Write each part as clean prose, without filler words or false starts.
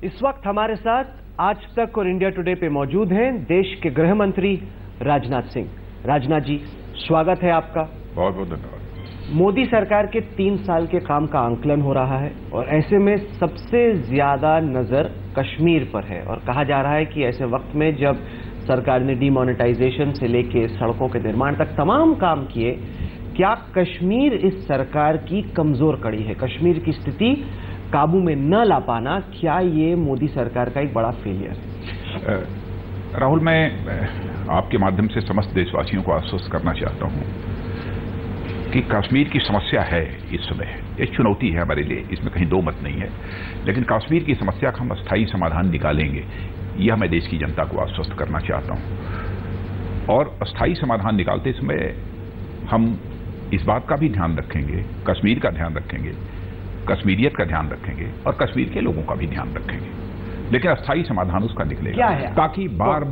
इस वक्त हमारे साथ आज तक और इंडिया टुडे पे मौजूद हैं देश के गृह मंत्री राजनाथ सिंह। राजनाथ जी, स्वागत है आपका। बहुत बहुत धन्यवाद। मोदी सरकार के 3 साल के काम का आंकलन हो रहा है और ऐसे में सबसे ज्यादा नजर कश्मीर पर है और कहा जा रहा है कि ऐसे वक्त में जब सरकार ने डीमोनेटाइजेशन से लेके सड़कों के निर्माण तक तमाम काम किए, क्या कश्मीर इस सरकार की कमजोर कड़ी है? कश्मीर की स्थिति काबू में न ला पाना, क्या ये मोदी सरकार का एक बड़ा फेलियर है? राहुल, मैं आपके माध्यम से समस्त देशवासियों को आश्वस्त करना चाहता हूं कि कश्मीर की समस्या है इस समय, एक चुनौती है हमारे लिए, इसमें कहीं दो मत नहीं है। लेकिन कश्मीर की समस्या का हम अस्थायी समाधान निकालेंगे, यह मैं देश की जनता को आश्वस्त करना चाहता हूं। और अस्थायी समाधान निकालते समय हम इस बात का भी ध्यान रखेंगे, कश्मीर का ध्यान रखेंगे, कश्मीरियत का ध्यान रखेंगे और कश्मीर के लोगों का भी ध्यान रखेंगे। लेकिन अस्थायी समाधान उसका निकलेगा क्या है? ताकि बार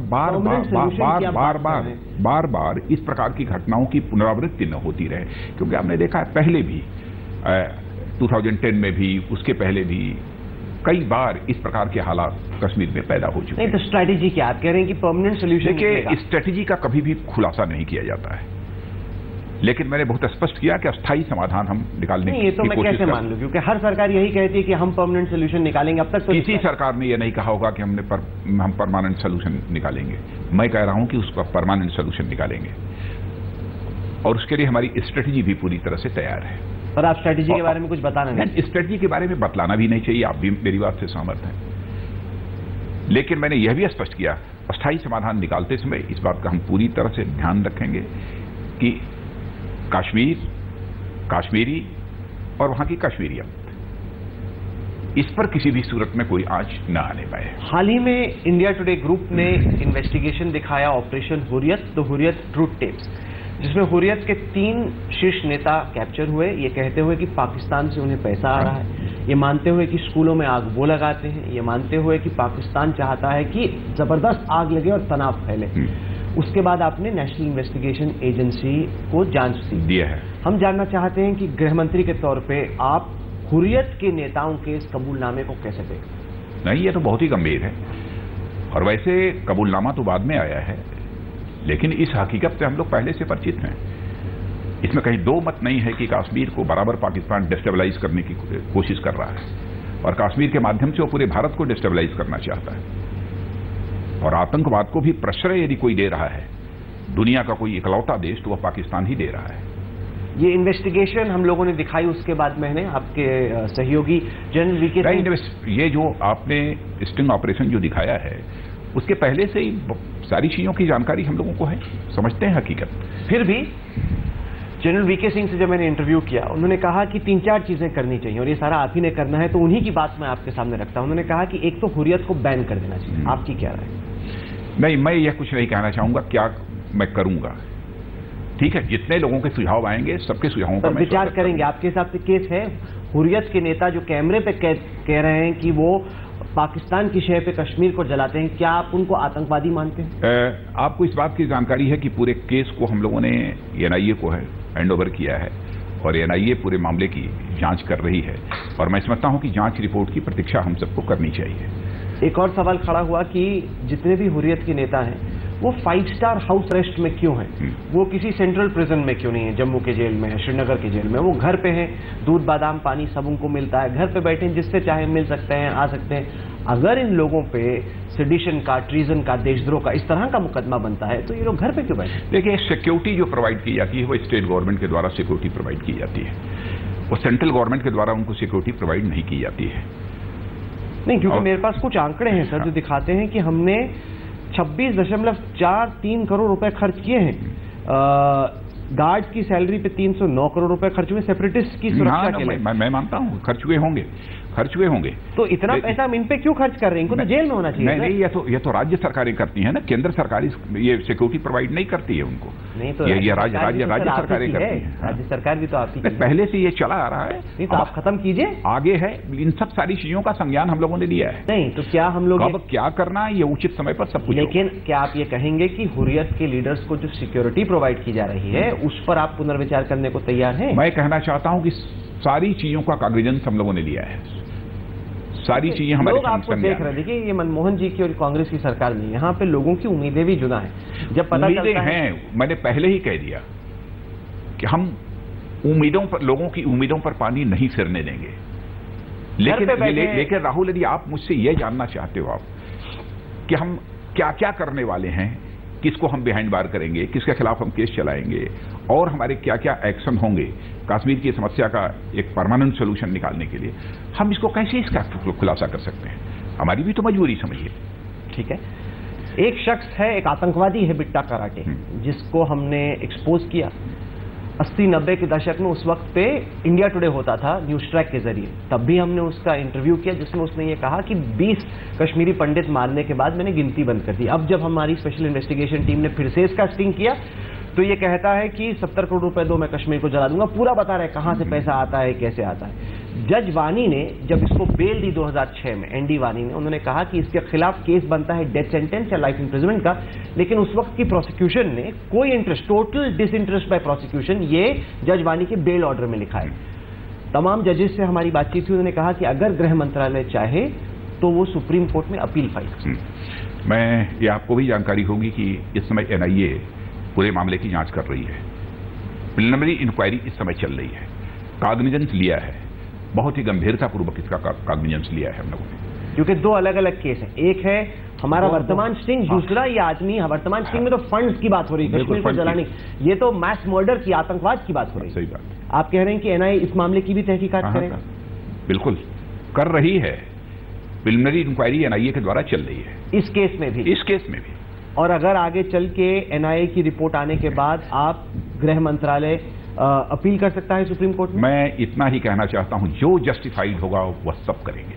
बार इस प्रकार की घटनाओं की पुनरावृत्ति न होती रहे। क्योंकि आपने देखा है पहले भी 2010 में भी, उसके पहले भी कई बार इस प्रकार के हालात कश्मीर में पैदा हो चुके हैं। नहीं तो स्ट्रैटेजी क्या? आप कह रहे हैं कि परमानेंट सोल्यूशन? देखिए, स्ट्रैटेजी का कभी भी खुलासा नहीं किया जाता है, लेकिन मैंने बहुत स्पष्ट किया कि अस्थायी समाधान हम निकालने की ये तो मैं कैसे मान लूं, क्योंकि हर सरकार यही कहती है कि हम परमानेंट सोल्यूशन निकालेंगे। अब तक तो किसी सरकार ने यह नहीं कहा होगा कि हम परमानेंट सोल्यूशन निकालेंगे। मैं कह रहा हूं कि उसका परमानेंट सोल्यूशन निकालेंगे और उसके लिए हमारी स्ट्रेटेजी भी पूरी तरह से तैयार है। और आप स्ट्रेटेजी के बारे में कुछ बताना नहीं? स्ट्रेटेजी के बारे में बतलाना भी नहीं चाहिए, आप भी मेरी बात से सहमत हैं। लेकिन मैंने यह भी स्पष्ट किया, अस्थायी समाधान निकालते समय इस बात का हम पूरी तरह से ध्यान रखेंगे कि कश्मीर, कश्मीरी और वहां की कश्मीरियत, इस पर किसी भी सूरत में कोई आंच न आने पाए। हाल ही में इंडिया टुडे ग्रुप ने इन्वेस्टिगेशन दिखाया, operation Hurriyat, the Hurriyat truth tapes, जिसमें हुर्रियत के 3 शीर्ष नेता कैप्चर हुए, ये कहते हुए कि पाकिस्तान से उन्हें पैसा आ रहा है, ये मानते हुए कि स्कूलों में आग वो लगाते हैं, ये मानते हुए कि पाकिस्तान चाहता है कि जबरदस्त आग लगे और तनाव फैले। उसके बाद आपने नेशनल इन्वेस्टिगेशन एजेंसी को जांच दिया है। हम जानना चाहते हैं कि गृह मंत्री के तौर पे आप हुर्रियत के नेताओं के इस कबूलनामे को कैसे देखते? नहीं, ये तो बहुत ही गंभीर है और वैसे कबूलनामा तो बाद में आया है, लेकिन इस हकीकत से हम लोग पहले से परिचित हैं। इसमें कहीं दो मत नहीं है कि कश्मीर को बराबर पाकिस्तान डिस्टेबलाइज करने की कोशिश कर रहा है और कश्मीर के माध्यम से वो पूरे भारत को डिस्टेबलाइज करना चाहता है। और आतंकवाद को भी प्रश्रय यदि कोई दे रहा है, दुनिया का कोई इकलौता देश, तो वह पाकिस्तान ही दे रहा है। ये इन्वेस्टिगेशन हम लोगों ने दिखाई, उसके बाद मैंने आपके सहयोगी जनरल वीके, ये जो आपने स्टिंग ऑपरेशन जो दिखाया है, उसके पहले से ही सारी चीजों की जानकारी हम लोगों को है, समझते हैं हकीकत। फिर भी जनरल वीके सिंह से जब मैंने इंटरव्यू किया, उन्होंने कहा कि 3-4 चीजें करनी चाहिए और ये सारा आप ही ने करना है, तो उन्हीं की बात मैं आपके सामने रखता हूं। उन्होंने कहा कि एक तो हुर्रियत को बैन कर देना चाहिए। आपकी क्या राय? नहीं, मैं यह कुछ नहीं कहना चाहूंगा क्या मैं करूंगा। ठीक है, जितने लोगों के सुझाव आएंगे सबके सुझावों पर विचार करेंगे। आपके हिसाब से केस है? हुर्रियत के नेता जो कैमरे पे कह रहे हैं कि वो पाकिस्तान की शहर पे कश्मीर को जलाते हैं, क्या आप उनको आतंकवादी मानते हैं? आपको इस बात की जानकारी है कि पूरे केस को हम लोगों ने एनआईए को हैंड ओवर किया है और एनआईए पूरे मामले की जांच कर रही है और मैं समझता हूं कि जांच रिपोर्ट की प्रतीक्षा हम सबको करनी चाहिए। एक और सवाल खड़ा हुआ कि जितने भी हुर्रियत के नेता हैं वो 5 स्टार हाउस अरेस्ट में क्यों हैं? वो किसी सेंट्रल प्रिजन में क्यों नहीं है? जम्मू के जेल में है, श्रीनगर के जेल में, वो घर पे हैं, दूध बादाम पानी सब उनको मिलता है, घर पे बैठे हैं, जिससे चाहे मिल सकते हैं, आ सकते हैं। अगर इन लोगों पे सेडिशन का, ट्रीजन का, देशद्रोह का इस तरह का मुकदमा बनता है, तो ये लोग घर पे क्यों बैठे? देखिए, सिक्योरिटी जो प्रोवाइड की जाती है वो स्टेट गवर्नमेंट के द्वारा सिक्योरिटी प्रोवाइड की जाती है, वो सेंट्रल गवर्नमेंट के द्वारा उनको सिक्योरिटी प्रोवाइड नहीं की जाती है। नहीं, क्योंकि मेरे पास कुछ आंकड़े हैं सर जो दिखाते हैं कि हमने 26.43 करोड़ रुपए खर्च किए हैं। गार्ड्स की सैलरी पे 309 करोड़ रुपए खर्च हुए, सेपरेटिस्ट की सुरक्षा के लिए। मैं मानता हूं खर्च हुए होंगे। तो इतना पैसा हम इन पे क्यों खर्च कर रहे हैं? इनको तो जेल में होना चाहिए। नहीं, ये तो राज्य सरकारें करती है ना, केंद्र सरकार ये सिक्योरिटी प्रोवाइड नहीं करती है उनको। नहीं तो ये राज्य सरकारें करती है। राज्य सरकार भी तो आपकी पहले से ये चला आ रहा है। नहीं तो आप खत्म कीजिए, आगे है। इन सब सारी चीजों का संज्ञान हम लोगों ने लिया है। नहीं तो क्या हम लोग अब क्या करना है ये उचित समय पर सब कुछ। लेकिन क्या आप ये कहेंगे कि हुर्रियत के लीडर्स को जो सिक्योरिटी प्रोवाइड की जा रही है उस पर आप पुनर्विचार करने को तैयार हैं? मैं कहना चाहता हूं कि सारी चीजों का काग्निजेंस हम लोगों ने लिया है, सारी चीजें हमारे लोग आपको देख रहे हैं। देखिए, ये मनमोहन जी की और कांग्रेस की सरकार नहीं, यहाँ पे लोगों की उम्मीदें भी जुदा हैं। जब पता चलता है, मैंने पहले ही कह दिया कि हम उम्मीदों पर, लोगों की उम्मीदों पर पानी नहीं फिरने देंगे। लेकिन राहुल, यदि आप मुझसे यह जानना चाहते हो आप कि हम क्या क्या करने वाले हैं, किसको हम बिहाइंड बार करेंगे, किसके खिलाफ हम केस चलाएंगे और हमारे क्या क्या एक्शन होंगे कश्मीर की समस्या का एक परमानेंट सोल्यूशन निकालने के लिए, हम इसको कैसे इसका खुलासा कर सकते हैं? हमारी भी तो मजबूरी समझिए। ठीक है, एक शख्स है, एक आतंकवादी है बिट्टा कराटे, जिसको हमने एक्सपोज किया 80-90 के दशक में। उस वक्त पे इंडिया टुडे होता था न्यूज ट्रैक के जरिए, तब भी हमने उसका इंटरव्यू किया जिसमें उसने ये कहा कि 20 कश्मीरी पंडित मारने के बाद मैंने गिनती बंद कर दी। अब जब हमारी स्पेशल इन्वेस्टिगेशन टीम ने फिर से इसका स्टिंग किया तो ये कहता है कि 70 करोड़ रुपए दो, मैं कश्मीर को जला दूंगा। पूरा बता रहे कहां से पैसा आता है, कैसे आता है। जज वानी ने जब इसको बेल दी 2006 में, एनडी वानी ने, उन्होंने कहा कि इसके खिलाफ केस बनता है डेथ सेंटेंस या लाइफ इंप्रिजनमेंट का, लेकिन उस वक्त की प्रोसिक्यूशन ने कोई interest, total disinterest by prosecution, ये जज वानी के बेल ऑर्डर में लिखा है। तमाम जजेस से हमारी बातचीत हुई, उन्होंने कहा कि अगर गृह मंत्रालय चाहे तो वो सुप्रीम कोर्ट में अपील फाइल कर सकते। मैं, ये आपको भी जानकारी होगी कि इस समय एनआईए पूरे मामले की जांच कर रही है। प्रिलिमिनरी इंक्वायरी इस समय चल रही है। कॉग्निजेंस लिया है, बहुत ही गंभीरतापूर्वक इसका कॉग्निजेंस लिया है हम लोगों ने, क्योंकि दो अलग अलग केस हैं। एक है हमारा वर्तमान स्टिंग, दूसरा ये आदमी, वर्तमान स्टिंग में तो फंड्स की बात हो रही है, कश्मीर को जलाने, ये तो मैस मर्डर की, आतंकवाद की बात हो रही है। सही बात। आप कह रहे हैं कि एनआईए इस मामले की भी तहकीकात करेगा? बिल्कुल कर रही है। प्रिलिमिनरी इंक्वायरी एनआईए के द्वारा चल रही है इस केस में भी। इस केस में भी। और अगर आगे चल के एनआईए की रिपोर्ट आने के बाद आप गृह मंत्रालय अपील कर सकता है सुप्रीम कोर्ट में? मैं इतना ही कहना चाहता हूं, जो जस्टिफाइड होगा वह सब करेंगे।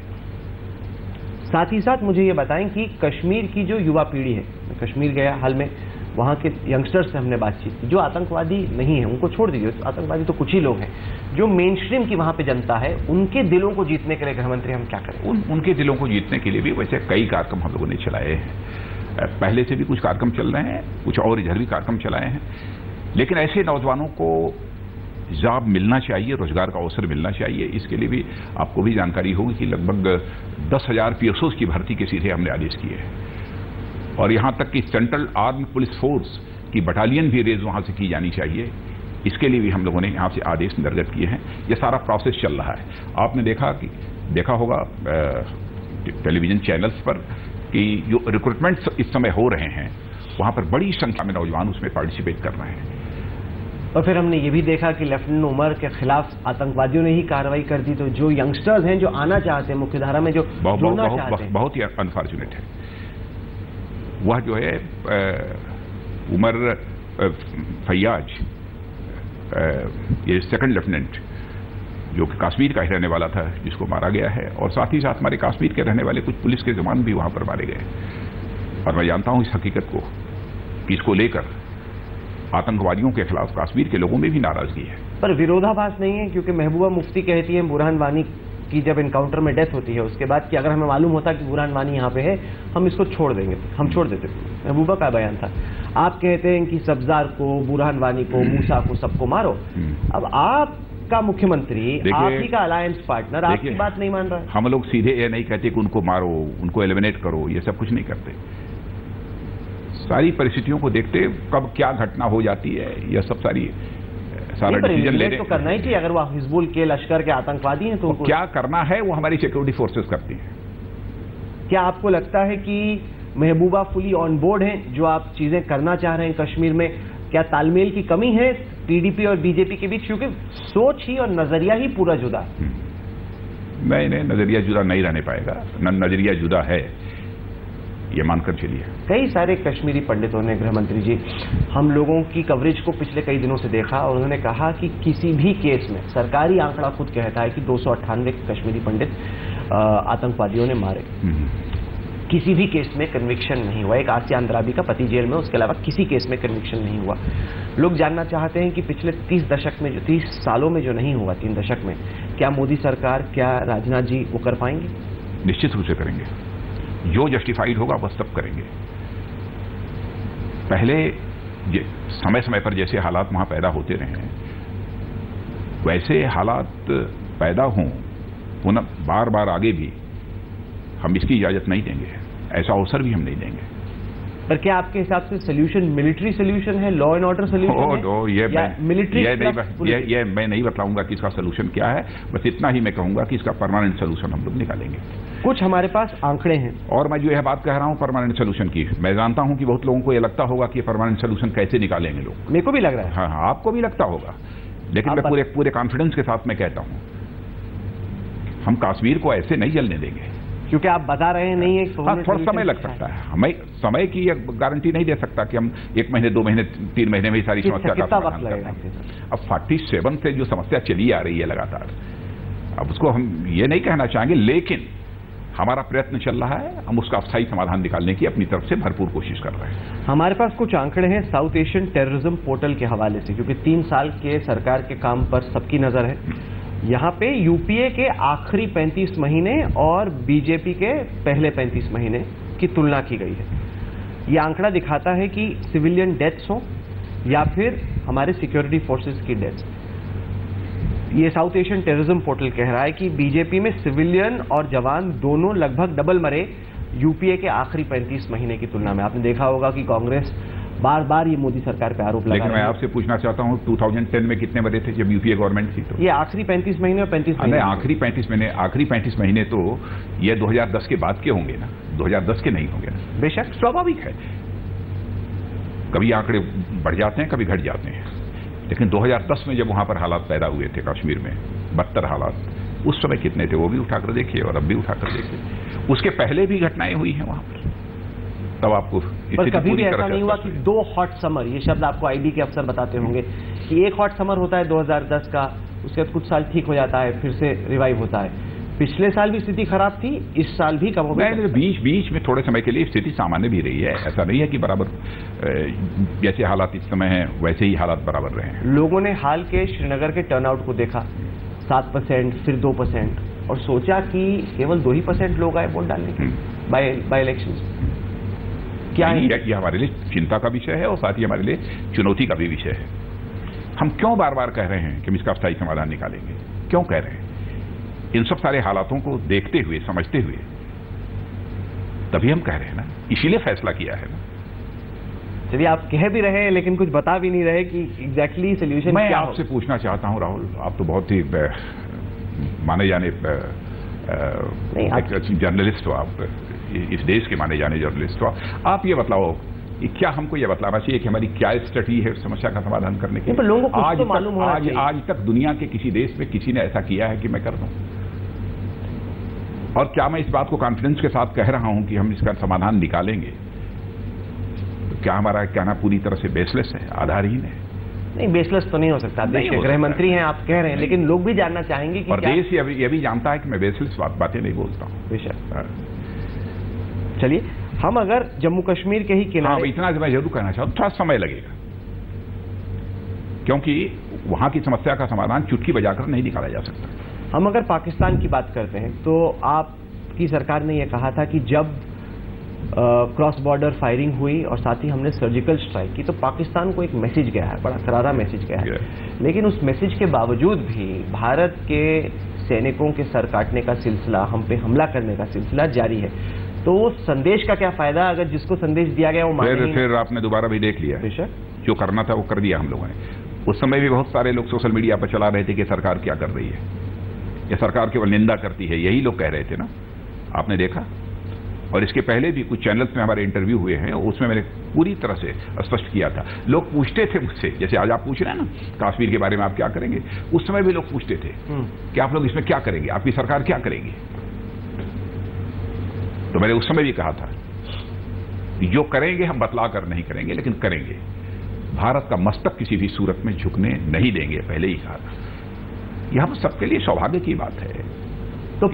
साथ ही साथ मुझे ये बताएं कि कश्मीर की जो युवा पीढ़ी है, मैं कश्मीर गया हाल में, वहां के यंगस्टर्स से हमने बातचीत की, जो आतंकवादी नहीं है, उनको छोड़ दीजिए, आतंकवादी तो कुछ ही लोग हैं, जो मेन स्ट्रीम की वहां पे जनता है, उनके दिलों को जीतने के लिए गृहमंत्री हम क्या करें? उनके दिलों को जीतने के लिए भी वैसे कई कार्यक्रम हम लोगों ने चलाए हैं। पहले से भी कुछ कार्यक्रम चल रहे हैं, कुछ और इधर भी कार्यक्रम चलाए हैं। लेकिन ऐसे नौजवानों को जॉब मिलना चाहिए, रोजगार का अवसर मिलना चाहिए। इसके लिए भी आपको भी जानकारी होगी कि लगभग 10,000 पीएसओस की भर्ती के सीधे हमने आदेश किए हैं। और यहां तक कि सेंट्रल आर्म पुलिस फोर्स की बटालियन भी रेज वहां से की जानी चाहिए। इसके लिए भी हम लोगों ने यहां से आदेश निर्गत किए हैं। यह सारा प्रोसेस चल रहा है। आपने देखा होगा टेलीविजन चैनल्स पर कि जो रिक्रूटमेंट इस समय हो रहे हैं, वहां पर बड़ी संख्या में नौजवान उसमें पार्टिसिपेट कर रहे हैं। और फिर हमने ये भी देखा कि लेफ्टिनेंट उमर के खिलाफ आतंकवादियों ने ही कार्रवाई कर दी। तो जो यंगस्टर्स हैं, जो आना चाहते हैं मुख्यधारा में, जो जुड़ना चाहते हैं, बहुत ही अनफॉर्चुनेट है। वह जो है उमर फैयाज, ये सेकंड लेफ्टिनेंट, जो कि कश्मीर का ही रहने वाला था, जिसको मारा गया है, और साथ ही साथ हमारे कश्मीर के रहने वाले कुछ पुलिस के जवान भी वहां पर मारे गए। और मैं जानता हूं इस हकीकत को कि इसको लेकर आतंकवादियों के खिलाफ कश्मीर के लोगों में भी नाराजगी है। पर विरोधाभास नहीं है, क्योंकि महबूबा मुफ्ती कहती है बुरहान वानी की जब इनकाउंटर में डेथ होती है, उसके बाद कि अगर हमें मालूम होता कि बुरहान वानी यहाँ पे है, हम इसको छोड़ देंगे, हम छोड़ देते। महबूबा का बयान था। आप कहते हैं कि सब्जार को, बुरहान वानी को, मूसा को, सबको मारो। अब आपका मुख्यमंत्री, आप ही का अलायंस पार्टनर आपकी बात नहीं मान रहा। हम लोग सीधे ये नहीं कहते कि उनको मारो, उनको एलिमिनेट करो, ये सब कुछ नहीं करते। सारी परिस्थितियों को देखते कब क्या घटना हो जाती है, यह सब सारा डिसीजन लेने तो करना ही चाहिए। अगर वो हिजबुल के, लश्कर के आतंकवादी हैं तो क्या करना है वो हमारी सिक्योरिटी फोर्सेस करती हैं। क्या आपको लगता है कि महबूबा फुली ऑन बोर्ड हैं जो आप चीजें करना चाह रहे हैं कश्मीर में? क्या तालमेल की कमी है टीडीपी और बीजेपी के बीच, क्योंकि सोच ही और नजरिया ही पूरा जुदा है? नहीं, नजरिया जुदा नहीं रहने पाएगा। नजरिया जुदा है, ये मानकर चलिए। कई सारे कश्मीरी पंडितों ने, गृहमंत्री जी, हम लोगों की कवरेज को पिछले कई दिनों से देखा और उन्होंने कहा कि किसी भी केस में, सरकारी आंकड़ा खुद कहता है कि 298 कश्मीरी पंडित आतंकवादियों ने मारे, किसी भी केस में कन्विक्शन नहीं हुआ। एक आसिया अंद्राबी का पति जेल में, उसके अलावा किसी केस में कन्विक्शन नहीं हुआ। लोग जानना चाहते हैं कि पिछले 30 सालों में जो नहीं हुआ, 3 दशक में, क्या मोदी सरकार, क्या राजनाथ जी वो कर पाएंगे? निश्चित रूप से करेंगे। जो जस्टिफाइड होगा वह सब करेंगे। पहले समय समय पर जैसे हालात वहां पैदा होते रहे हैं, वैसे हालात पैदा हों पुनः बार बार आगे भी, हम इसकी इजाजत नहीं देंगे, ऐसा अवसर भी हम नहीं देंगे। पर क्या आपके हिसाब से सोल्यूशन मिलिट्री सोल्यूशन है, लॉ एंड ऑर्डर सोल्यूशन है, या मिलिट्री? ये मैं नहीं बताऊंगा कि इसका सोल्यूशन क्या है, बस इतना ही मैं कहूंगा कि इसका परमानेंट सोल्यूशन हम लोग निकालेंगे। कुछ हमारे पास आंकड़े हैं, और मैं जो यह बात कह रहा हूं परमानेंट सोल्यूशन की, मैं जानता हूं कि बहुत लोगों को यह लगता होगा कि परमानेंट सोल्यूशन कैसे निकालेंगे लोग। मेरे को भी लग रहा है। हाँ, आपको भी लगता होगा, लेकिन मैं पूरे कॉन्फिडेंस के साथ मैं कहता हूं, हम कश्मीर को ऐसे नहीं जलने देंगे। क्योंकि आप बता रहे हैं नहीं है, थोड़ा समय लग सकता है, हमें समय की गारंटी नहीं दे सकता कि हम 1 महीने 2 महीने 3 महीने में ही सारी समस्या का समाधान कर लेंगे। अब 47 से जो समस्या चली आ रही है लगातार, अब उसको हम ये नहीं कहना चाहेंगे, लेकिन हमारा प्रयत्न चल रहा है, हम उसका अस्थायी समाधान निकालने की अपनी तरफ से भरपूर कोशिश कर रहे हैं। हमारे पास कुछ आंकड़े हैं साउथ एशियन टेररिज्म पोर्टल के हवाले से, क्योंकि 3 साल के सरकार के काम पर सबकी नजर है। यहाँ पे यूपीए के आखिरी 35 महीने और बीजेपी के पहले 35 महीने की तुलना की गई है। ये आंकड़ा दिखाता है कि सिविलियन डेथ्स हो या फिर हमारे सिक्योरिटी फोर्सेस की डेथ्स। ये साउथ एशियन टेररिज्म पोर्टल कह रहा है कि बीजेपी में सिविलियन और जवान दोनों लगभग डबल मरे यूपीए के आखिरी 35 महीने की तुलना में। आपने देखा होगा कि कांग्रेस बार बार ये मोदी सरकार पे आरोप लगा रही है। लेकिन मैं आपसे पूछना चाहता हूँ, 2010 में कितने मरे थे जब यूपीए गवर्नमेंट थी? तो ये आखिरी 35 महीने और 35 महीने। आखिरी 35 महीने तो ये 2010 के बाद के होंगे ना, 2010 के नहीं होंगे ना। बेशक, स्वाभाविक है, कभी आंकड़े बढ़ जाते हैं, कभी घट जाते हैं, लेकिन 2010 में जब वहां पर हालात पैदा हुए थे कश्मीर में, बदतर हालात, उस समय कितने थे वो भी उठाकर देखिए और अब भी उठाकर देखिए। उसके पहले भी घटनाएं हुई हैं वहां पर, तब आपको पर कभी भी ऐसा नहीं हुआ कि 2 हॉट समर, ये शब्द आपको आईबी के अफसर बताते होंगे कि एक हॉट समर होता है 2010 का, उसके बाद कुछ साल ठीक हो जाता है, फिर से रिवाइव होता है। पिछले साल भी स्थिति खराब थी, इस साल भी कम हो गई। बीच में थोड़े समय के लिए स्थिति सामान्य भी रही है, ऐसा नहीं है कि बराबर जैसे हालात इस समय हैं वैसे ही हालात बराबर रहे हैं। लोगों ने हाल के श्रीनगर के टर्नआउट को देखा, 7%, फिर 2%, और सोचा कि केवल 2% लोग आए वोट डालने के बाय इलेक्शन। क्या है ये हमारे लिए चिंता का विषय है और साथ ही हमारे लिए चुनौती का भी विषय है। हम क्यों बार बार कह रहे हैं कि हम इसका अस्थायी समाधान निकालेंगे? क्यों कह रहे हैं? इन सब सारे हालातों को देखते हुए, समझते हुए तभी हम कह रहे हैं ना, इसीलिए फैसला किया है ना। चलिए, आप कह भी रहे हैं लेकिन कुछ बता भी नहीं रहे कि एग्जैक्टली सोल्यूशन मैं आपसे पूछना चाहता हूं राहुल, आप तो बहुत ही माने जाने जर्नलिस्ट हो, आप इस देश के माने जाने जर्नलिस्ट हो, आप ये बताओ क्या हमको ये बतलाना चाहिए कि हमारी क्या स्ट्रेटजी है समस्या का समाधान करने की? लोगों को आज तो मालूम होना चाहिए। आज तक दुनिया के किसी देश में किसी ने ऐसा किया है कि मैं कर दूं? और क्या मैं इस बात को कॉन्फिडेंस के साथ कह रहा हूं कि हम इसका समाधान निकालेंगे? क्या हमारा कहना पूरी तरह से बेसलेस है, आधारहीन है? नहीं, बेसलेस तो नहीं हो सकता। देश के गृह मंत्री हैं, आप कह रहे हैं, लेकिन लोग भी जानना चाहेंगे कि और देश ये भी जानता है कि मैं बेसलेस बातें नहीं बोलता हूं। बेशक। चलिए, हम अगर जम्मू कश्मीर के ही किनारे, इतना मैं जरूर कहना चाहूँ, थोड़ा समय लगेगा, क्योंकि वहां की समस्या का समाधान चुटकी बजाकर नहीं निकाला जा सकता। हम अगर पाकिस्तान की बात करते हैं तो आपकी सरकार ने यह कहा था कि जब क्रॉस बॉर्डर फायरिंग हुई और साथ ही हमने सर्जिकल स्ट्राइक की तो पाकिस्तान को एक मैसेज गया है, बड़ा करारा मैसेज गया है। लेकिन उस मैसेज के बावजूद भी भारत के सैनिकों के सर काटने का सिलसिला, हम पे हमला करने का सिलसिला जारी है। तो संदेश का क्या फायदा अगर जिसको संदेश दिया गया वो माने? फिर आपने दोबारा भी देख लिया, जो करना था वो कर दिया हम लोगों ने। उस समय भी बहुत सारे लोग सोशल मीडिया पर चला रहे थे कि सरकार क्या कर रही है, ये सरकार केवल निंदा करती है, यही लोग कह रहे थे ना, आपने देखा। और इसके पहले भी कुछ चैनल्स में हमारे इंटरव्यू हुए हैं, उसमें मैंने पूरी तरह से स्पष्ट किया था। लोग पूछते थे मुझसे, जैसे आज आप पूछ रहे हैं ना कश्मीर के बारे में आप क्या करेंगे, उस समय भी लोग पूछते थे कि आप लोग इसमें क्या करेंगे, आपकी सरकार क्या करेगी। तो मैंने उस समय भी कहा था जो करेंगे हम बतला कर नहीं करेंगे, लेकिन करेंगे। भारत का मस्तक किसी भी सूरत में झुकने नहीं देंगे, पहले ही कहा था। यह हम सबके लिए सौभाग्य की बात है। तो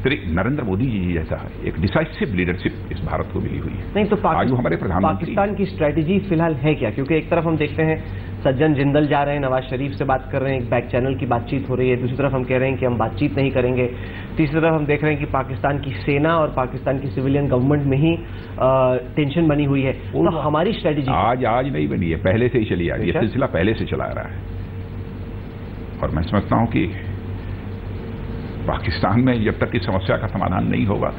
नरेंद्र मोदी जी जैसा है एक डिसाइसिव लीडरशिप इस भारत को मिली हुई है। नहीं तो आज हमारे प्रधानमंत्री, पाकिस्तान की स्ट्रेटेजी फिलहाल है क्या? क्योंकि एक तरफ हम देखते हैं सज्जन जिंदल जा रहे हैं, नवाज शरीफ से बात कर रहे हैं, एक बैक चैनल की बातचीत हो रही है, दूसरी तरफ हम कह रहे हैं कि हम बातचीत नहीं करेंगे, तीसरी तरफ हम देख रहे हैं कि पाकिस्तान की सेना और पाकिस्तान की सिविलियन गवर्नमेंट में ही टेंशन बनी हुई है। तो हमारी स्ट्रेटेजी आज नहीं बनी है, पहले से ही चली आ रही है, सिलसिला पहले से चला आ रहा है। और मैं समझता हूं कि पाकिस्तान में जब तक इस समस्या का समाधान नहीं होगा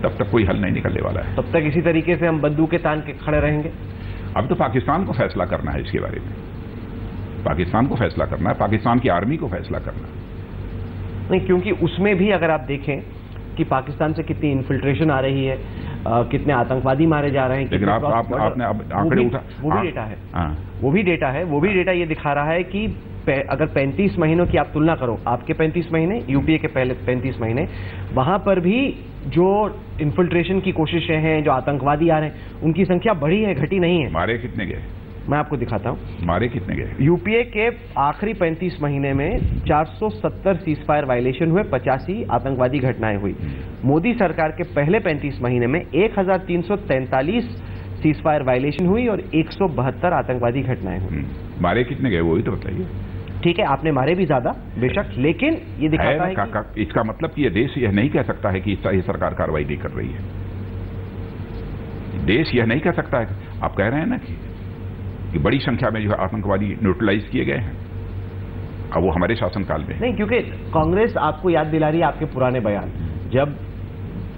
तब तक कोई हल नहीं निकलने वाला है। तब तक इसी तरीके से हम बंदूकें तान के खड़े रहेंगे। अब तो पाकिस्तान को फैसला करना है इसके बारे में, पाकिस्तान को फैसला करना है, पाकिस्तान की आर्मी को फैसला करना है। नहीं, क्योंकि उसमें भी अगर आप देखें कि पाकिस्तान से कितनी इन्फिल्ट्रेशन आ रही है, कितने आतंकवादी मारे जा रहे हैं, लेकिन आपने आंकड़े उठा, वो भी डेटा है, वो भी डेटा है, वो भी डेटा ये दिखा रहा है कि अगर 35 महीनों की आप तुलना करो, आपके 35 महीने, यूपीए के पहले 35 महीने, वहां पर भी जो इन्फिल्ट्रेशन की कोशिशें हैं, जो आतंकवादी आ रहे हैं, उनकी संख्या बढ़ी है, घटी नहीं है। मारे कितने गए? मैं आपको दिखाता हूं। मारे कितने गए? यूपीए के आखिरी 35 महीने में 470 सीजफायर वायलेशन हुए, 85 आतंकवादी घटनाएं हुई। मोदी सरकार के पहले 35 महीने में 1343 सीजफायर वायलेशन हुई और 172 आतंकवादी घटनाएं हुई। मारे कितने गए वो ही तो बताइए। ठीक है, आपने मारे भी ज्यादा बेशक, लेकिन ये दिखाता है कि इसका मतलब कि ये देश यह नहीं कह सकता है कि ये सरकार कार्रवाई नहीं कर रही है। देश यह नहीं कह सकता है। आप कह रहे हैं ना कि बड़ी संख्या में जो है आतंकवादी न्यूट्रलाइज किए गए हैं, अब वो हमारे शासनकाल में नहीं, क्योंकि कांग्रेस आपको याद दिला रही है आपके पुराने बयान। जब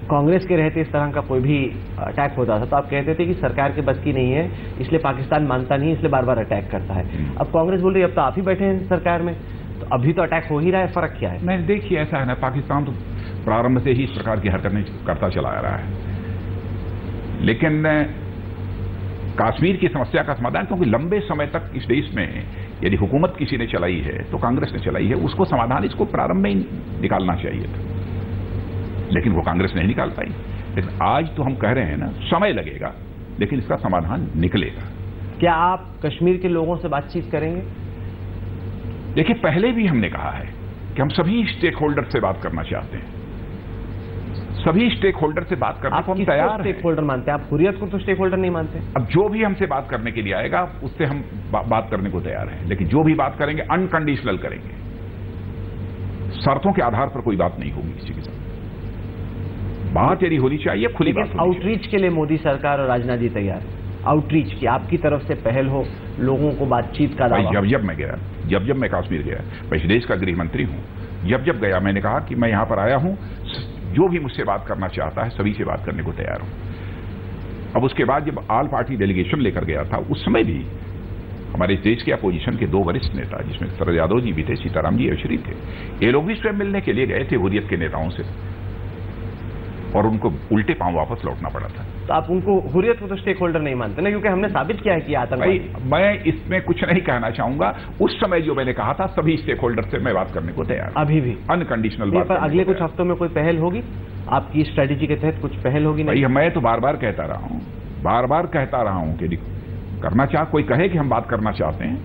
कांग्रेस के रहते इस तरह का कोई भी अटैक होता था तो आप कहते थे कि सरकार के बस की नहीं है, इसलिए पाकिस्तान मानता नहीं, इसलिए बार बार अटैक करता है। अब कांग्रेस बोल रही है अब तो आप ही बैठे हैं सरकार में, तो अभी तो अटैक हो ही रहा है, फर्क क्या है? नहीं, देखिए ऐसा है ना, पाकिस्तान तो प्रारंभ से ही इस प्रकार की हरकतें करता चला आ रहा है, लेकिन कश्मीर की समस्या का समाधान, क्योंकि लंबे समय तक इस देश में यदि हुकूमत किसी ने चलाई है तो कांग्रेस ने चलाई है, उसको समाधान इसको प्रारंभ में ही निकालना चाहिए था, लेकिन वो कांग्रेस नहीं निकाल पाई। लेकिन आज तो हम कह रहे हैं ना, समय लगेगा लेकिन इसका समाधान निकलेगा। क्या आप कश्मीर के लोगों से बातचीत करेंगे? देखिए, पहले भी हमने कहा है कि हम सभी स्टेक होल्डर से बात करना चाहते हैं, सभी स्टेक होल्डर से बात करने को हम तैयार हैं। स्टेक होल्डर मानते हैं आप? हुर्रियत को तो स्टेक होल्डर नहीं मानते। अब जो भी हमसे बात करने के लिए आएगा उससे हम बात करने को तैयार हैं, लेकिन जो भी बात करेंगे अनकंडीशनल करेंगे, शर्तों के आधार पर कोई बात नहीं होगी किसी के साथ। बात यदि होनी चाहिए खुली बात। आउटरीच के लिए मोदी सरकार और राजनाथ जी तैयार है? आउटरीच की आपकी तरफ से पहल हो, लोगों को बातचीत का दावा? जब मैं गया, जब मैं कश्मीर गया, मैं इस देश का गृह मंत्री हूं, जब गया मैंने कहा कि मैं यहां पर आया हूं, जो भी मुझसे बात करना चाहता है सभी से बात करने को तैयार हूं। अब उसके बाद जब ऑल पार्टी डेलीगेशन लेकर गया था, उस समय भी हमारे इस देश के अपोजिशन के 2 वरिष्ठ नेता, जिसमें शरद यादव जी भी थे, सीताराम जी येचुरी थे, ये लोग भी स्वयं मिलने के लिए गए थे हुर्रियत के नेताओं से, और उनको उल्टे पांव वापस लौटना पड़ा था। तो आप उनको, हुर्रियत को तो स्टेक होल्डर नहीं मानते ना, क्योंकि हमने साबित किया है कि आतंकवादी। मैं इसमें कुछ नहीं कहना चाहूंगा। उस समय जो मैंने कहा था, सभी स्टेक होल्डर से मैं बात करने को तैयार, अभी भी अनकंडीशनल बात। पर अगले कुछ हफ्तों में कोई पहल होगी आपकी स्ट्रेटेजी के तहत? कुछ पहल होगी? नहीं, मैं तो बार बार कहता रहा हूं कि करना चाह, कोई कहे कि हम बात करना चाहते हैं,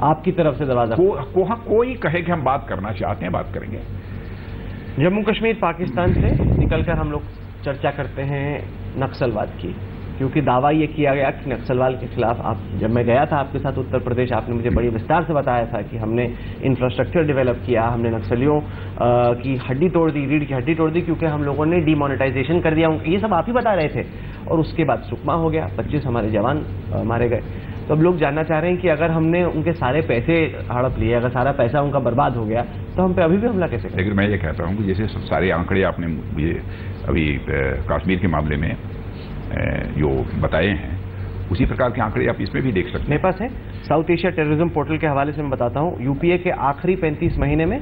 आपकी तरफ से दरवाजा कोई कहे कि हम बात करना चाहते हैं, बात करेंगे। जम्मू कश्मीर पाकिस्तान से निकलकर हम लोग चर्चा करते हैं नक्सलवाद की, क्योंकि दावा ये किया गया कि नक्सलवाद के खिलाफ आप, जब मैं गया था आपके साथ उत्तर प्रदेश, आपने मुझे बड़ी विस्तार से बताया था कि हमने इंफ्रास्ट्रक्चर डेवलप किया, हमने नक्सलियों की हड्डी तोड़ दी, रीढ़ की हड्डी तोड़ दी, क्योंकि हम लोगों ने डिमोनेटाइजेशन कर दिया। ये सब आप ही बता रहे थे, और उसके बाद सुकमा हो गया, 25 हमारे जवान मारे गए। तो अब लोग जानना चाह रहे हैं कि अगर हमने उनके सारे पैसे हड़प लिए, अगर सारा पैसा उनका बर्बाद हो गया, तो हम पे अभी भी हमला कैसे करें? लेकिन मैं ये कहता हूं कि जैसे सारे आंकड़े आपने मुझे अभी कश्मीर के मामले में जो बताए हैं, उसी प्रकार के आंकड़े आप इसमें भी देख सकते हैं। मेरे पास है साउथ एशिया टेररिज्म पोर्टल के हवाले से मैं बताता हूं। यूपीए के आखिरी 35 महीने में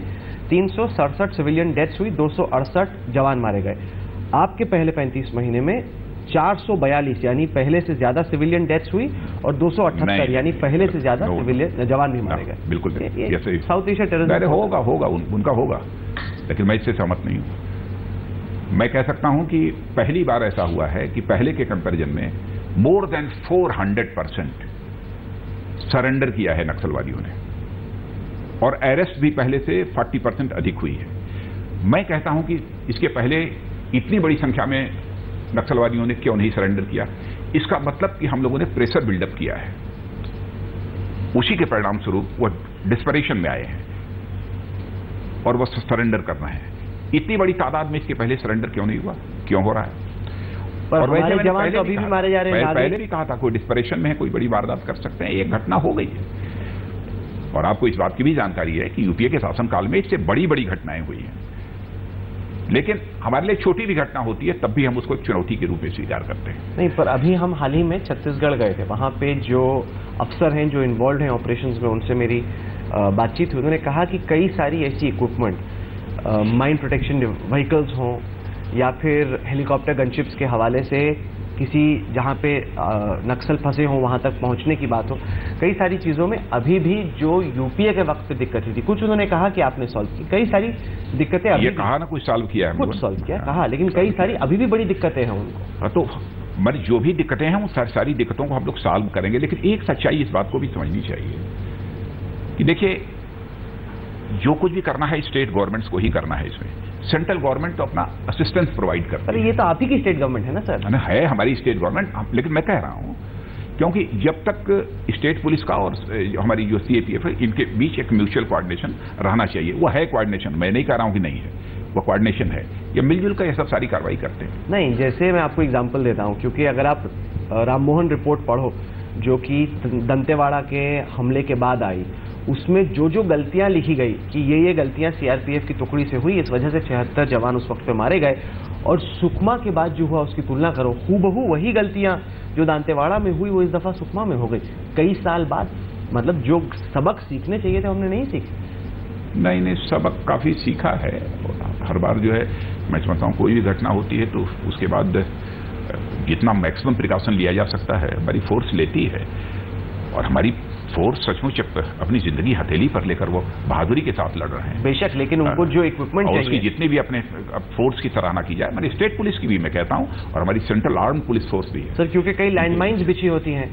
367 सिविलियन डेथ्स हुई, 268 जवान मारे गए। आपके पहले 35 महीने में 442 यानी पहले से ज्यादा सिविलियन डेथ्स हुई, और 278 यानी पहले से ज्यादा सिविलियन जवान भी मारे गए। बिल्कुल, साउथ एशिया टेररिज्म होगा उनका होगा, लेकिन मैं इससे सहमत नहीं हूं। मैं कह सकता हूं कि पहली बार ऐसा हुआ है कि पहले के कंपैरिजन में मोर देन 400% सरेंडर किया है नक्सलवादियों ने, और अरेस्ट भी पहले से 40% अधिक हुई है। मैं कहता हूं कि इसके पहले इतनी बड़ी संख्या में नक्सलवादियों ने क्यों नहीं सरेंडर किया? इसका मतलब कि हम लोगों ने प्रेशर बिल्डअप किया है, उसी के परिणाम स्वरूप वो डिस्परेशन में आए हैं और वो सरेंडर करना है। इतनी बड़ी तादाद में इसके पहले सरेंडर क्यों नहीं हुआ, क्यों हो रहा है? और वैसे जवान तो अभी भी मारे जा रहे हैं। पहले भी कहा था कोई डिस्परेशन में है, कोई बड़ी वारदात कर सकते हैं, एक घटना हो गई है। और आपको इस बात की भी जानकारी है कि यूपीए के शासनकाल में इससे बड़ी बड़ी घटनाएं हुई हैं। लेकिन हमारे लिए छोटी भी घटना होती है तब भी हम उसको एक चुनौती के रूप में स्वीकार करते हैं। नहीं, पर अभी हम हाल ही में छत्तीसगढ़ गए थे, वहाँ पे जो अफसर हैं जो इन्वॉल्व हैं ऑपरेशंस में, उनसे मेरी बातचीत हुई। उन्होंने कहा कि कई सारी ऐसी इक्विपमेंट, माइन प्रोटेक्शन व्हीकल्स हों या फिर हेलीकॉप्टर गनशिप्स के हवाले से किसी जहाँ पे नक्सल फंसे हों वहाँ तक पहुँचने की बात हो, कई सारी चीज़ों में अभी भी जो यूपीए के वक्त पे दिक्कत हुई थी, कुछ उन्होंने कहा कि आपने सॉल्व की, कई सारी दिक्कतें अभी ये कहा ना कुछ सॉल्व किया है, कुछ सॉल्व किया कहा, लेकिन कई सारी अभी भी बड़ी दिक्कतें हैं उनको। तो मगर जो भी दिक्कतें हैं वो सारी दिक्कतों को हम लोग सॉल्व करेंगे, लेकिन एक सच्चाई इस बात को भी समझनी चाहिए कि देखिए जो कुछ भी करना है स्टेट गवर्नमेंट्स को ही करना है। इसमें सेंट्रल गवर्नमेंट तो अपना असिस्टेंस प्रोवाइड करता है। अरे ये तो आप ही की स्टेट गवर्नमेंट है ना सर? है हमारी स्टेट गवर्नमेंट, लेकिन मैं कह रहा हूं क्योंकि जब तक स्टेट पुलिस का और हमारी जो सीएपीएफ है इनके बीच एक म्यूचुअल कोऑर्डिनेशन रहना चाहिए। वो है कोऑर्डिनेशन, मैं नहीं कह रहा हूं कि नहीं है, वो कोऑर्डिनेशन है। ये मिलजुल कर ये सब सारी कार्रवाई करते हैं। नहीं, जैसे मैं आपको एग्जांपल देता हूं, क्योंकि अगर आप राममोहन रिपोर्ट पढ़ो जो कि दंतेवाड़ा के हमले के बाद आई, उसमें जो जो गलतियां लिखी गई कि ये गलतियां सीआरपीएफ की टुकड़ी से हुई, इस वजह से 76 जवान उस वक्त पे मारे गए, और सुकमा के बाद जो हुआ उसकी तुलना करो, हूबहू वही गलतियां जो दांतेवाड़ा में हुई वो इस दफा सुकमा में हो गई कई साल बाद। मतलब जो सबक सीखने चाहिए थे हमने नहीं सीखे। नहीं, सबक काफी सीखा है। हर बार जो है मैं समझता हूँ कोई भी घटना होती है तो उसके बाद जितना मैक्सिमम प्रिकॉशन लिया जा सकता है हमारी फोर्स लेती है, और हमारी फोर्स सचमुच अपनी जिंदगी हथेली पर लेकर वो बहादुरी के साथ लड़ रहे हैं। बेशक, लेकिन उनको जो इक्विपमेंट चाहिए, उसकी जितनी भी अपने फोर्स की सराहना की जाए, हमारी स्टेट पुलिस की भी मैं कहता हूं, और हमारी सेंट्रल आर्म पुलिस फोर्स भी है सर, क्योंकि कई लैंडमाइंस बिछी होती हैं,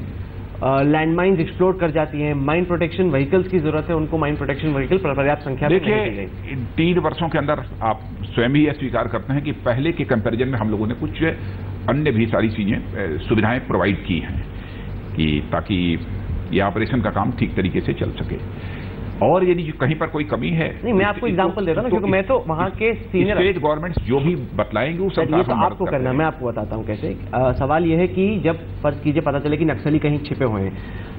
लैंडमाइंस एक्सप्लोर कर जाती हैं, माइन प्रोटेक्शन व्हीकल्स की जरूरत है, उनको माइन प्रोटेक्शन व्हीकल पर्याप्त संख्या में नहीं दी गई। 3 वर्षों के अंदर आप स्वयं ही यह स्वीकार करते हैं कि पहले के कंपैरिजन में हम लोगों ने कुछ अन्य भी सारी चीजें सुविधाएं प्रोवाइड की हैं कि ताकि ये ऑपरेशन का काम ठीक तरीके से चल सके। और यदि कहीं पर कोई कमी है, नहीं, मैं आपको एग्जांपल दे रहा हूं, क्योंकि मैं तो वहां के सीनियर स्टेट गवर्नमेंट्स जो भी बतलाएंगे वो सब ये तो आपको करना, मैं आपको बताता हूं कैसे। सवाल यह है कि जब फर्ज कीजिए पता चले कि नक्सली कहीं छिपे हुए हैं,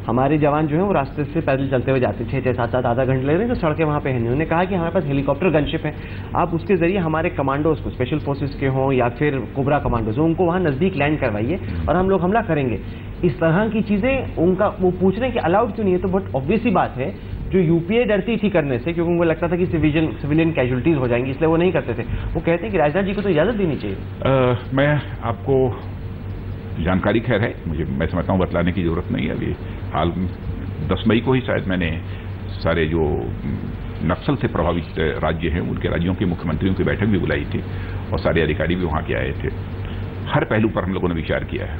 हमारे जवान जो है वो रास्ते से पैदल चलते हुए जाते 6-6, 7-7 आधा घंटे लग रहे हैं, तो सड़कें वहाँ पे हैं। उन्होंने कहा कि हमारे पास हेलीकॉप्टर गनशिप है, आप उसके जरिए हमारे कमांडोज को, स्पेशल फोर्सेस के हों या फिर कोबरा कमांडोज हो, उनको वहाँ नजदीक लैंड करवाइए और हम लोग हमला करेंगे। इस तरह की चीजें उनका वो पूछ रहे हैं कि अलाउड क्यों नहीं है, तो बहुत ऑब्वियस ही बात है। जो यूपीए डरती थी करने से, क्योंकि उनको लगता था कि सिविलियन कैजुअलिटीज हो जाएंगी, इसलिए वो नहीं करते थे। वो कहते हैं कि राजनाथ जी को तो इजाजत देनी चाहिए। मैं आपको जानकारी खैर है, मैं समझता हूँ बतलाने की जरूरत नहीं है। अभी हाल 10 मई को ही शायद मैंने सारे जो नक्सल से प्रभावित राज्य हैं उनके राज्यों के मुख्यमंत्रियों की बैठक भी बुलाई थी और सारे अधिकारी भी वहां के आए थे। हर पहलू पर हम लोगों ने विचार किया है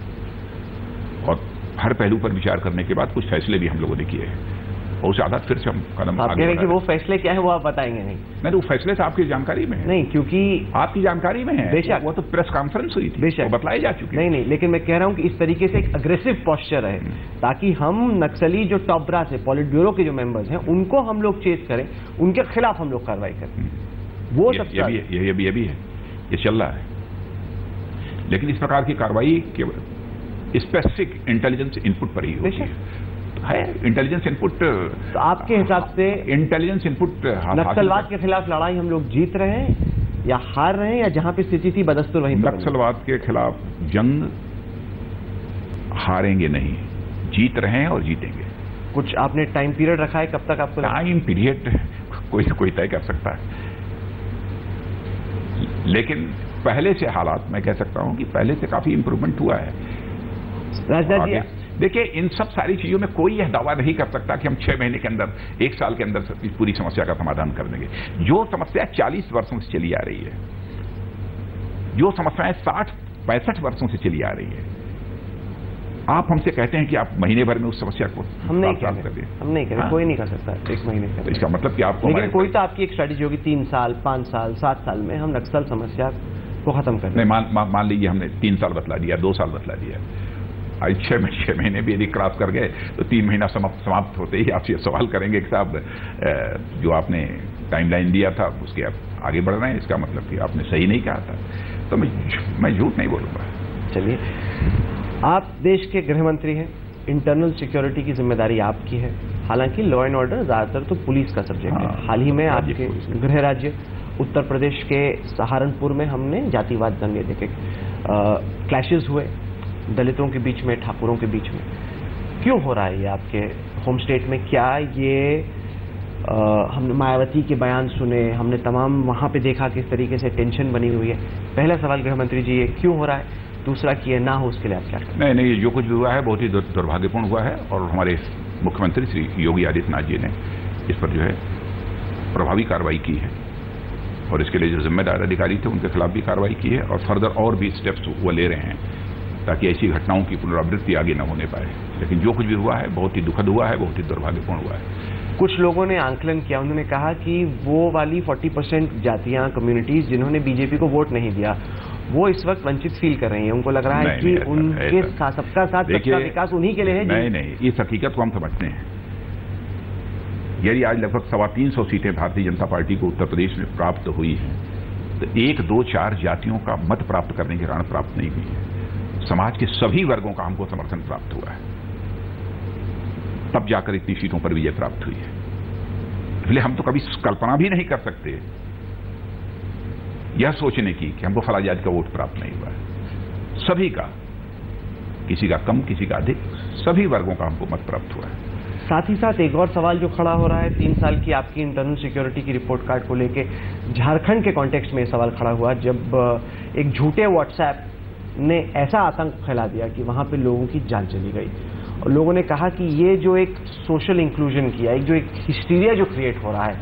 और हर पहलू पर विचार करने के बाद कुछ फैसले भी हम लोगों ने किए हैं। बहुत ज्यादा फिर से हम कदम आप कह रहे हैं कि वो फैसले क्या है वो आप बताएंगे नहीं? नहीं, वो फैसले तो आपकी जानकारी में है। नहीं, क्योंकि आपकी जानकारी में है। बेशक, वो तो प्रेस कॉन्फ्रेंस हुई थी, बेशक बतलाई जा चुकी। नहीं, लेकिन मैं कह रहा हूं कि इस तरीके से एक अग्रेसिव पोस्चर है ताकि हम नक्सली जो टॉप ब्रास है, पॉलिट ब्यूरो के जो मेंबर्स हैं, उनको हम लोग चेस करें, उनके खिलाफ हम लोग कार्रवाई करें। वो सब ये भी है, ये चल रहा है। लेकिन इस प्रकार की कार्रवाई केवल स्पेसिफिक इंटेलिजेंस इनपुट पर ही होती है। इंटेलिजेंस इनपुट, तो आपके हिसाब से इंटेलिजेंस इनपुट, नक्सलवाद के खिलाफ लड़ाई हम लोग जीत रहे हैं या हार रहे हैं, या जहां पे स्थिति थी बदस्तूर वहीं पर? नक्सलवाद के खिलाफ जंग हारेंगे नहीं, जीत रहे हैं और जीतेंगे। कुछ आपने टाइम पीरियड रखा है कब तक आपको? टाइम पीरियड कोई तय कर सकता है, लेकिन पहले से हालात मैं कह सकता हूं कि पहले से काफी इंप्रूवमेंट हुआ है। राजनाथ जी, देखिए, इन सब सारी चीजों में कोई यह दावा नहीं कर सकता कि हम 6 महीने के अंदर, 1 साल के अंदर इस पूरी समस्या का समाधान कर देंगे। जो समस्या 40 वर्षों से चली आ रही है, जो समस्याएं 60-65 वर्षों से चली आ रही है, आप हमसे कहते हैं कि आप महीने भर में उस समस्या को हम नहीं कर रहे, कोई नहीं कर सकता 1 महीने का। तो इसका मतलब कि आपको, लेकिन कोई तो आपकी एक स्ट्रेटेजी होगी 3 साल, 5 साल, 7 साल में हम नक्सल समस्या को खत्म कर दें। मान लीजिए हमने 3 साल बतला दिया, 2 साल बतला दिया, आज 6 महीने भी यदि क्रॉस कर गए तो 3 महीना समाप्त होते ही आपसे सवाल करेंगे कि साहब जो आपने टाइमलाइन दिया था उसके आप आगे बढ़ रहे हैं, इसका मतलब कि आपने सही नहीं कहा था। तो मैं झूठ नहीं बोलूंगा। चलिए, आप देश के गृह मंत्री हैं, इंटरनल सिक्योरिटी की जिम्मेदारी आपकी है। हालांकि लॉ एंड ऑर्डर ज्यादातर तो पुलिस का सब्जेक्ट है। हाल ही में आपके गृह राज्य उत्तर प्रदेश के सहारनपुर में हमने जातिवाद दंगे देखे, क्लैशेस हुए दलितों के बीच में, ठाकुरों के बीच में। क्यों हो रहा है ये आपके होम स्टेट में? क्या ये हमने मायावती के बयान सुने, हमने तमाम वहाँ पे देखा किस तरीके से टेंशन बनी हुई है। पहला सवाल गृह मंत्री जी, ये क्यों हो रहा है? दूसरा कि ये ना हो उसके लिए आप क्या करें? नहीं, जो कुछ भी हुआ है बहुत ही दुर्भाग्यपूर्ण हुआ है और हमारे मुख्यमंत्री श्री योगी आदित्यनाथ जी ने इस पर जो है प्रभावी कार्रवाई की है और इसके लिए जो जिम्मेदार अधिकारी थे उनके खिलाफ भी कार्रवाई की है और फर्दर और भी स्टेप्स वो ले रहे हैं ताकि ऐसी घटनाओं की पुनरावृत्ति आगे न होने पाए। लेकिन जो कुछ भी हुआ है बहुत ही दुखद हुआ है, बहुत ही दुर्भाग्यपूर्ण हुआ है। कुछ लोगों ने आंकलन किया, उन्होंने कहा कि वो वाली 40% जातियां, कम्युनिटीज जिन्होंने बीजेपी को वोट नहीं दिया, वो इस वक्त वंचित फील कर रही हैं। उनको लग रहा है कि उनके सबका साथ सबका विकास उन्हीं के लिए है। नहीं, इस हकीकत को हम समझते हैं। यदि आज लगभग 325 सीटें भारतीय जनता पार्टी को उत्तर प्रदेश में प्राप्त हुई हैं तो 1, 2, 4 जातियों का मत प्राप्त करने के कारण प्राप्त नहीं हुई है। समाज के सभी वर्गों का हमको समर्थन प्राप्त हुआ है, तब जाकर इतनी सीटों पर विजय प्राप्त हुई है। इसलिए हम तो कभी कल्पना भी नहीं कर सकते यह सोचने की कि हमको फला जाति का वोट प्राप्त नहीं हुआ है। सभी का, किसी का कम, किसी का अधिक, सभी वर्गों का हमको मत प्राप्त हुआ है। साथ ही साथ एक और सवाल जो खड़ा हो रहा है, 3 साल की आपकी इंटरनल सिक्योरिटी की रिपोर्ट कार्ड को लेके झारखंड के कॉन्टेक्स्ट में सवाल खड़ा हुआ जब एक झूठे व्हाट्सएप ने ऐसा आतंक फैला दिया कि वहां पे लोगों की जान चली गई और लोगों ने कहा कि ये जो एक सोशल इंक्लूजन किया, एक जो एक हिस्टीरिया जो क्रिएट हो रहा है,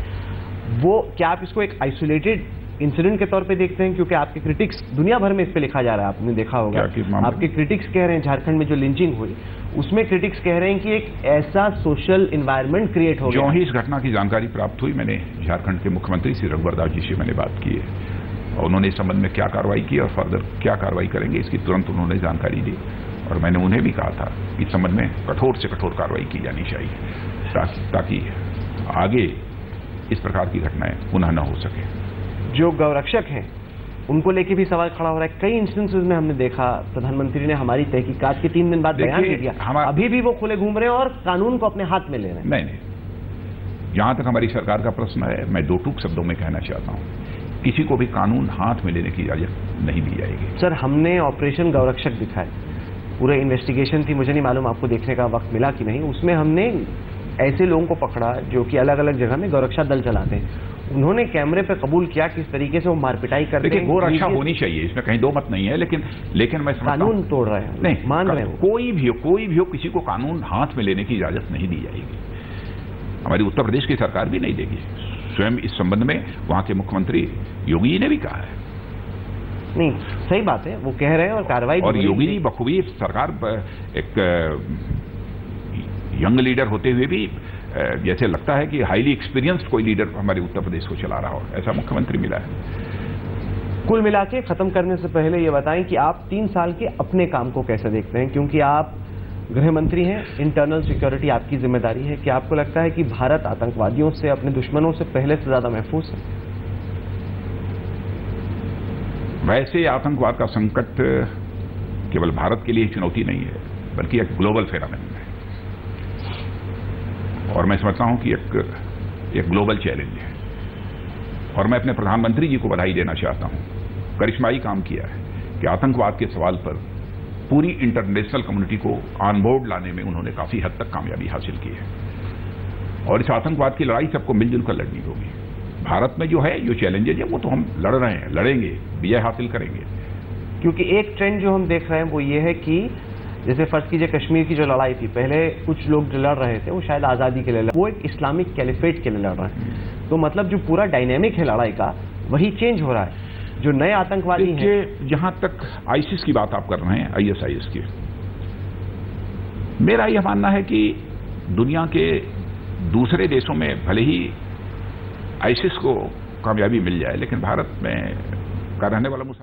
वो क्या आप इसको एक आइसोलेटेड इंसिडेंट के तौर पे देखते हैं? क्योंकि आपके क्रिटिक्स दुनिया भर में इस पे लिखा जा रहा है, आपने देखा होगा, आपके क्रिटिक्स कह रहे हैं झारखंड में जो लिंचिंग हुई उसमें क्रिटिक्स कह रहे हैं कि एक ऐसा सोशल एनवायरनमेंट क्रिएट हो गया। जो ही इस घटना की जानकारी प्राप्त हुई, मैंने झारखंड के मुख्यमंत्री श्री रघुवर दास जी से मैंने बात की है और उन्होंने इस संबंध में क्या कार्रवाई की और फर्दर क्या कार्रवाई करेंगे इसकी तुरंत उन्होंने जानकारी दी और मैंने उन्हें भी कहा था इस संबंध में कठोर से कठोर कार्रवाई की जानी चाहिए ताकि आगे इस प्रकार की घटनाएं पुनः न हो सके। जो गौरक्षक हैं उनको लेके भी सवाल खड़ा हो रहा है। कई इंस्टेंसेस में हमने देखा प्रधानमंत्री ने हमारी तहकीकात के 3 दिन बाद बयान दे दिया, अभी भी वो खुले घूम रहे हैं और कानून को अपने हाथ में ले रहे हैं। नहीं, जहां तक हमारी सरकार का प्रश्न है, मैं 2 टूक शब्दों में कहना चाहता हूं, किसी को भी कानून हाथ में लेने की इजाजत नहीं दी जाएगी। सर, हमने ऑपरेशन गौरक्षक दिखाए, पूरे इन्वेस्टिगेशन थी, मुझे नहीं मालूम आपको देखने का वक्त मिला कि नहीं। उसमें हमने ऐसे लोगों को पकड़ा जो कि अलग अलग जगह में गौरक्षा दल चलाते हैं। उन्होंने कैमरे पे कबूल किया किस तरीके से वो मारपिटाई करते हैं। देखिए, गौरक्षा होनी चाहिए, इसमें कहीं 2 मत नहीं है, लेकिन मैं समझता हूं कानून तोड़ रहे हैं, नहीं मान रहे हो। कोई भी हो, किसी को कानून हाथ में लेने की इजाजत नहीं दी जाएगी। हमारी उत्तर प्रदेश की सरकार भी नहीं देगी। स्वयं इस संबंध में वहां के मुख्यमंत्री योगी जी ने भी कहा है। नहीं, सही बात है, वो कह रहे हैं और कार्रवाई और योगी जी बखूबी सरकार एक यंग लीडर होते हुए भी जैसे लगता है कि हाईली एक्सपीरियंस्ड कोई लीडर हमारे उत्तर प्रदेश को चला रहा हो, ऐसा मुख्यमंत्री मिला है। कुल मिला के खत्म करने से पहले ये बताएं कि आप 3 साल के अपने काम को कैसे देखते हैं, क्योंकि आप गृह मंत्री हैं, इंटरनल सिक्योरिटी आपकी जिम्मेदारी है। क्या आपको लगता है कि भारत आतंकवादियों से, अपने दुश्मनों से पहले से ज्यादा महफूज है? वैसे आतंकवाद का संकट केवल भारत के लिए चुनौती नहीं है, बल्कि एक ग्लोबल फेनोमेनन है और मैं समझता हूं कि एक ग्लोबल चैलेंज है। और मैं अपने प्रधानमंत्री जी को बधाई देना चाहता हूं, करिश्माई काम किया है कि आतंकवाद के सवाल पर पूरी इंटरनेशनल कम्युनिटी को ऑन बोर्ड लाने में उन्होंने काफी हद तक कामयाबी हासिल की है और इस आतंकवाद की लड़ाई सबको मिलजुल कर लड़नी होगी। भारत में जो है, जो चैलेंजेज है, वो तो हम लड़ रहे हैं, लड़ेंगे, विजय हासिल करेंगे। क्योंकि एक ट्रेंड जो हम देख रहे हैं वो ये है कि जैसे फर्ज कीजिए कश्मीर की जो लड़ाई थी, पहले कुछ लोग जो लड़ रहे थे वो शायद आजादी के लिए वो एक इस्लामिक कैलिफेट के लिए लड़ रहे हैं। तो मतलब जो पूरा डायनेमिक है लड़ाई का, वही चेंज हो रहा है। जो नए आतंकवादी हैं, जहां तक आईसिस की बात आप कर रहे हैं, ISIS की, मेरा यह मानना है कि दुनिया के दूसरे देशों में भले ही आईसिस को कामयाबी मिल जाए, लेकिन भारत में का रहने वाला मुसलमान